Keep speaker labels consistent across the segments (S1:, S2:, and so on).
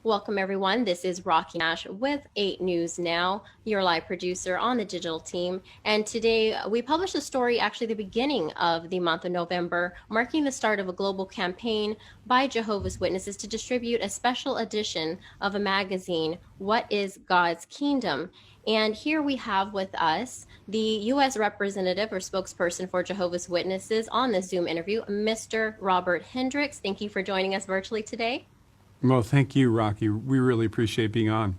S1: Welcome, everyone. This is Rocky Nash with 8 News Now, your live producer on the digital team. And today we published a story, actually, the beginning of the month of November, marking the start of a global campaign by Jehovah's Witnesses to distribute a special edition of a magazine, What is God's Kingdom? And here we have with us the U.S. representative or spokesperson for Jehovah's Witnesses on this Zoom interview, Mr. Robert Hendricks. Thank you for joining us virtually today.
S2: Well, thank you, Rocky. We really appreciate being on.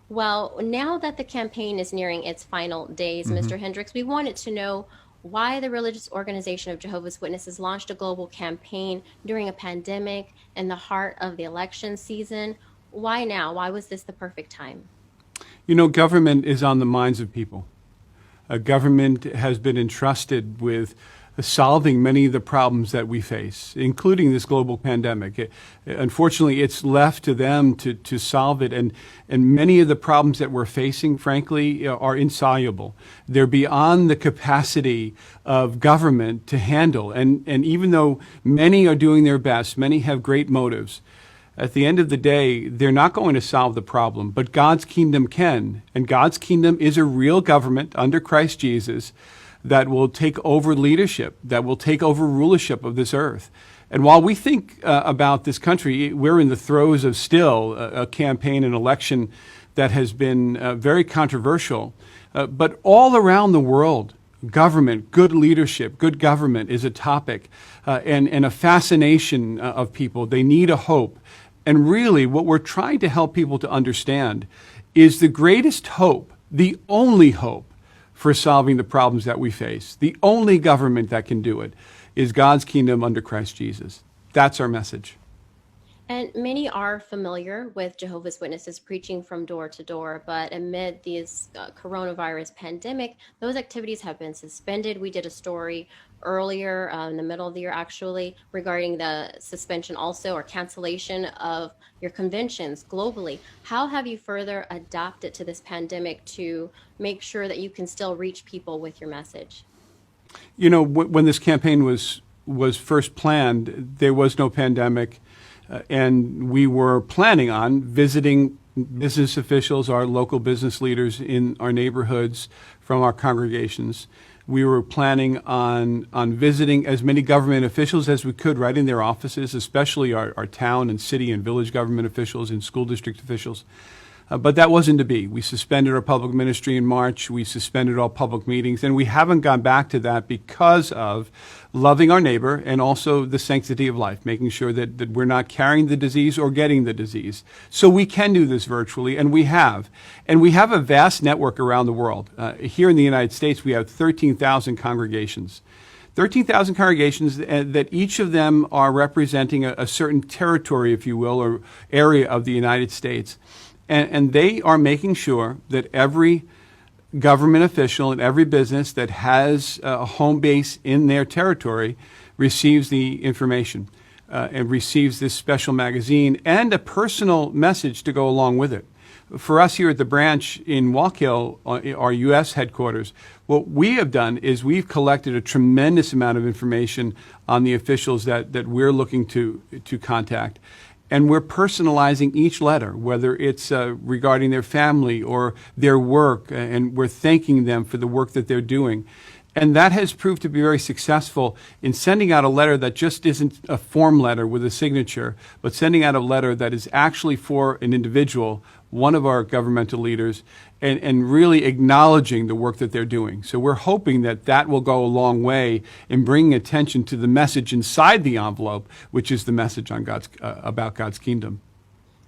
S1: Well, now that the campaign is nearing its final days, Mr. Hendricks, we wanted to know why the religious organization of Jehovah's Witnesses launched a global campaign during a pandemic in the heart of the election season. Why now? Why was this the perfect time?
S2: You know, government is on the minds of people. Government has been entrusted with solving many of the problems that we face, including this global pandemic. Unfortunately, it's left to them to solve it, and many of the problems that we're facing, frankly, are insoluble. They're beyond the capacity of government to handle, and even though many are doing their best, many have great motives, at the end of the day, they're not going to solve the problem, but God's kingdom can, and God's kingdom is a real government under Christ Jesus that will take over leadership, that will take over rulership of this earth. And while we think about this country, we're in the throes of still a campaign, an election that has been very controversial. But all around the world, government, good leadership, good government is a topic and a fascination of people. They need a hope. And really, what we're trying to help people to understand is the greatest hope, the only hope, for solving the problems that we face. The only government that can do it is God's kingdom under Christ Jesus. That's our message.
S1: And many are familiar with Jehovah's Witnesses preaching from door to door, but amid this coronavirus pandemic, those activities have been suspended. We did a story earlier in the middle of the year, actually, regarding the suspension also or cancellation of your conventions globally. How have you further adapted to this pandemic to make sure that you can still reach people with your message?
S2: You know, when this campaign was first planned, there was no pandemic. And we were planning on visiting business officials, our local business leaders in our neighborhoods from our congregations. We were planning on visiting as many government officials as we could right in their offices, especially our town and city and village government officials and school district officials. But that wasn't to be. We suspended our public ministry in March. We suspended all public meetings, and we haven't gone back to that because of loving our neighbor and also the sanctity of life, making sure that we're not carrying the disease or getting the disease. So we can do this virtually, and we have. And we have a vast network around the world. Here in the United States, we have 13,000 congregations. 13,000 congregations that each of them are representing a certain territory, if you will, or area of the United States. And they are making sure that every government official and every business that has a home base in their territory receives the information and receives this special magazine and a personal message to go along with it. For us here at the branch in Walk Hill, our U.S. headquarters, what we have done is we've collected a tremendous amount of information on the officials that we're looking to contact. And we're personalizing each letter, whether it's regarding their family or their work, and we're thanking them for the work that they're doing. And that has proved to be very successful in sending out a letter that just isn't a form letter with a signature, but sending out a letter that is actually for an individual, one of our governmental leaders, and really acknowledging the work that they're doing. So we're hoping that will go a long way in bringing attention to the message inside the envelope, which is the message on about God's kingdom.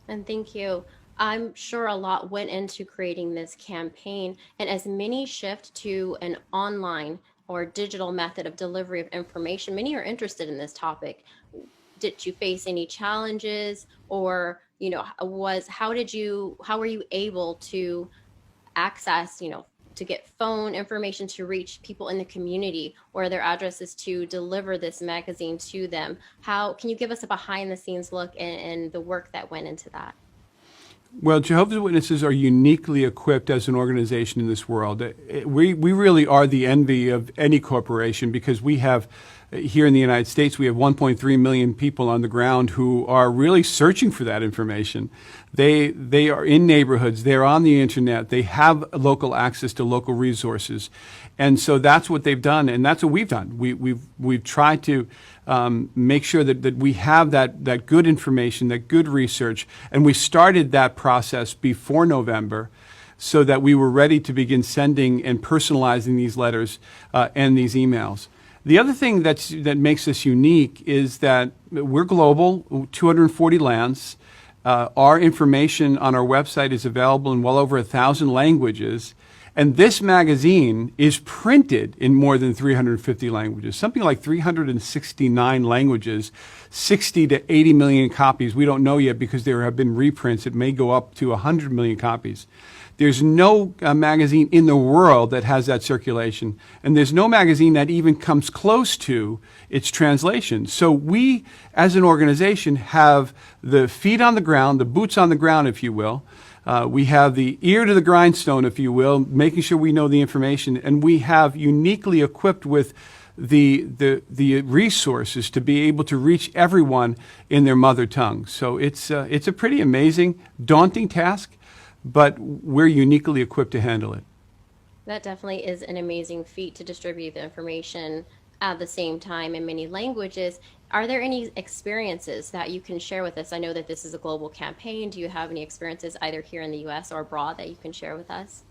S1: And thank you. I'm sure a lot went into creating this campaign, and as many shift to an online or digital method of delivery of information, many are interested in this topic. Did you face any challenges, or how were you able to access, to get phone information to reach people in the community or their addresses to deliver this magazine to them? How can you give us a behind the scenes look and the work that went into that?
S2: Well, Jehovah's Witnesses are uniquely equipped as an organization in this world. We really are the envy of any corporation because we have here in the United States, we have 1.3 million people on the ground who are really searching for that information. They are in neighborhoods, they're on the internet, they have local access to local resources. And so that's what they've done, and that's what we've done. We've tried to make sure that we have that good information, that good research, and we started that process before November so that we were ready to begin sending and personalizing these letters and these emails. The other thing that makes us unique is that we're global, 240 lands. Our information on our website is available in well over 1,000 languages. And this magazine is printed in more than 350 languages, something like 369 languages, 60 to 80 million copies. We don't know yet because there have been reprints. It may go up to 100 million copies. There's no magazine in the world that has that circulation, and there's no magazine that even comes close to its translation. So we, as an organization, have the feet on the ground, the boots on the ground, if you will. We have the ear to the grindstone, if you will, making sure we know the information, and we have uniquely equipped with the resources to be able to reach everyone in their mother tongue. So it's a pretty amazing, daunting task, but we're uniquely equipped to handle it.
S1: That definitely is an amazing feat to distribute the information at the same time in many languages. Are there any experiences that you can share with us? I know that this is a global campaign. Do you have any experiences either here in the U.S. or abroad that you can share with us?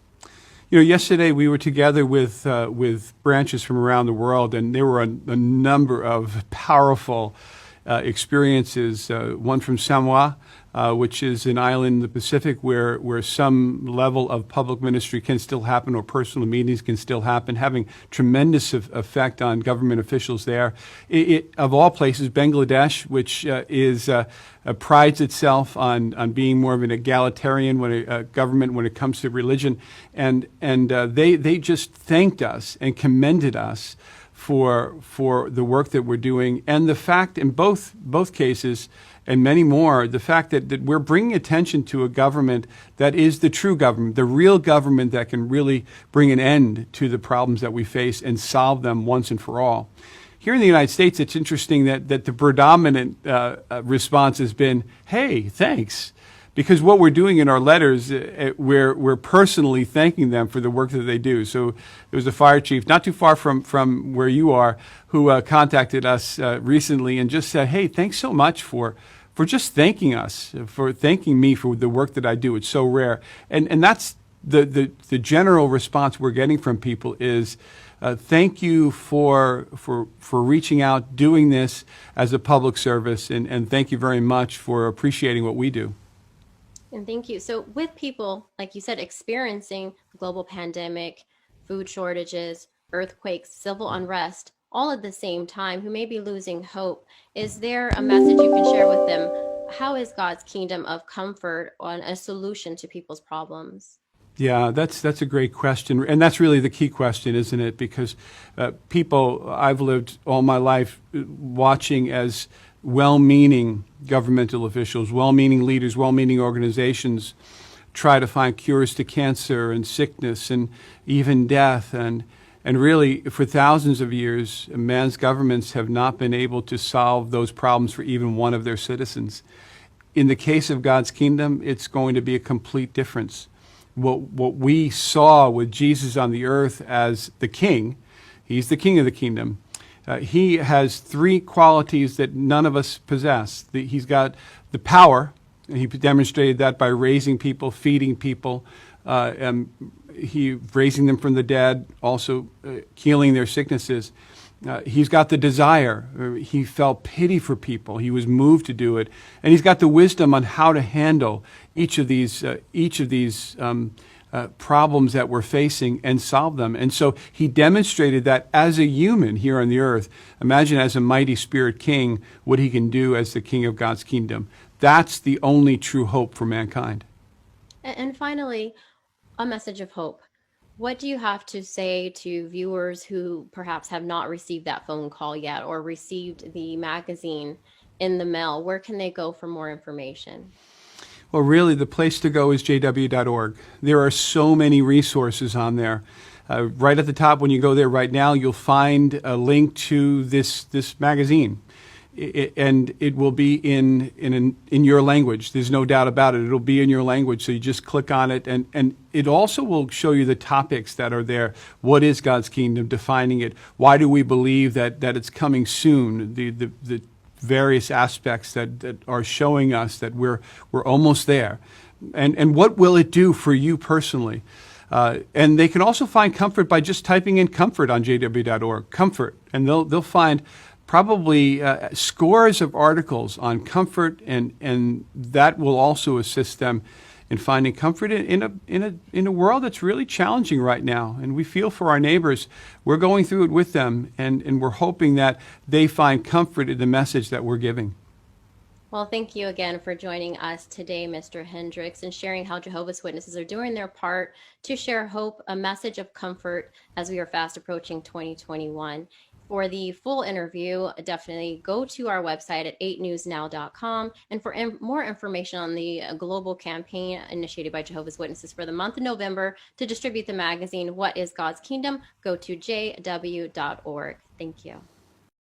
S2: You know, yesterday we were together with branches from around the world, and there were a number of powerful experiences. One from Samoa, which is an island in the Pacific where some level of public ministry can still happen or personal meetings can still happen, having tremendous effect on government officials there. Of all places, Bangladesh, which prides itself on being more of an egalitarian government when it comes to religion, and they just thanked us and commended us for the work that we're doing, and the fact in both cases and many more, the fact that we're bringing attention to a government that is the true government, the real government that can really bring an end to the problems that we face and solve them once and for all. Here in the United States, it's interesting that the predominant response has been, hey, thanks. Because what we're doing in our letters, we're personally thanking them for the work that they do. So there was a fire chief not too far from where you are who contacted us recently and just said, hey, thanks so much for just thanking us, for thanking me for the work that I do. It's so rare. And that's the general response we're getting from people is, thank you for reaching out, doing this as a public service, and thank you very much for appreciating what we do.
S1: And thank you. So with people, like you said, experiencing the global pandemic, food shortages, earthquakes, civil unrest, all at the same time, who may be losing hope, is there a message you can share with them? How is God's kingdom of comfort on a solution to people's problems?
S2: Yeah, that's a great question, and that's really the key question, isn't it? Because people, I've lived all my life watching as well-meaning governmental officials, well-meaning leaders, well-meaning organizations try to find cures to cancer and sickness and even death. And really, for thousands of years, man's governments have not been able to solve those problems for even one of their citizens. In the case of God's kingdom, it's going to be a complete difference. What we saw with Jesus on the earth as the king, he's the king of the kingdom. He has three qualities that none of us possess. He's got the power, and he demonstrated that by raising people, feeding people, he raising them from the dead, also healing their sicknesses. He's got the desire. He felt pity for people. He was moved to do it, and he's got the wisdom on how to handle each of these problems that we're facing and solve them. And so he demonstrated that as a human here on the earth. Imagine as a mighty spirit king what he can do as the king of God's kingdom. That's the only true hope for mankind.
S1: And finally, a message of hope. What do you have to say to viewers who perhaps have not received that phone call yet or received the magazine in the mail? Where can they go for more information? Well,
S2: really, the place to go is jw.org. There are so many resources on there. Right at the top, when you go there right now, you'll find a link to this magazine. And it will be in your language. There's no doubt about it. It'll be in your language, so you just click on it, and it also will show you the topics that are there. What is God's kingdom? Defining it. Why do we believe that it's coming soon? The various aspects that are showing us that we're almost there, and what will it do for you personally? And they can also find comfort by just typing in comfort on jw.org. Comfort, and they'll find probably scores of articles on comfort, and that will also assist them in finding comfort in a world that's really challenging right now. And we feel for our neighbors. We're going through it with them, and we're hoping that they find comfort in the message that we're giving.
S1: Well, thank you again for joining us today, Mr. Hendricks, and sharing how Jehovah's Witnesses are doing their part to share hope, a message of comfort as we are fast approaching 2021. For the full interview, definitely go to our website at 8newsnow.com. And for more information on the global campaign initiated by Jehovah's Witnesses for the month of November to distribute the magazine, What is God's Kingdom? Go to jw.org. Thank you.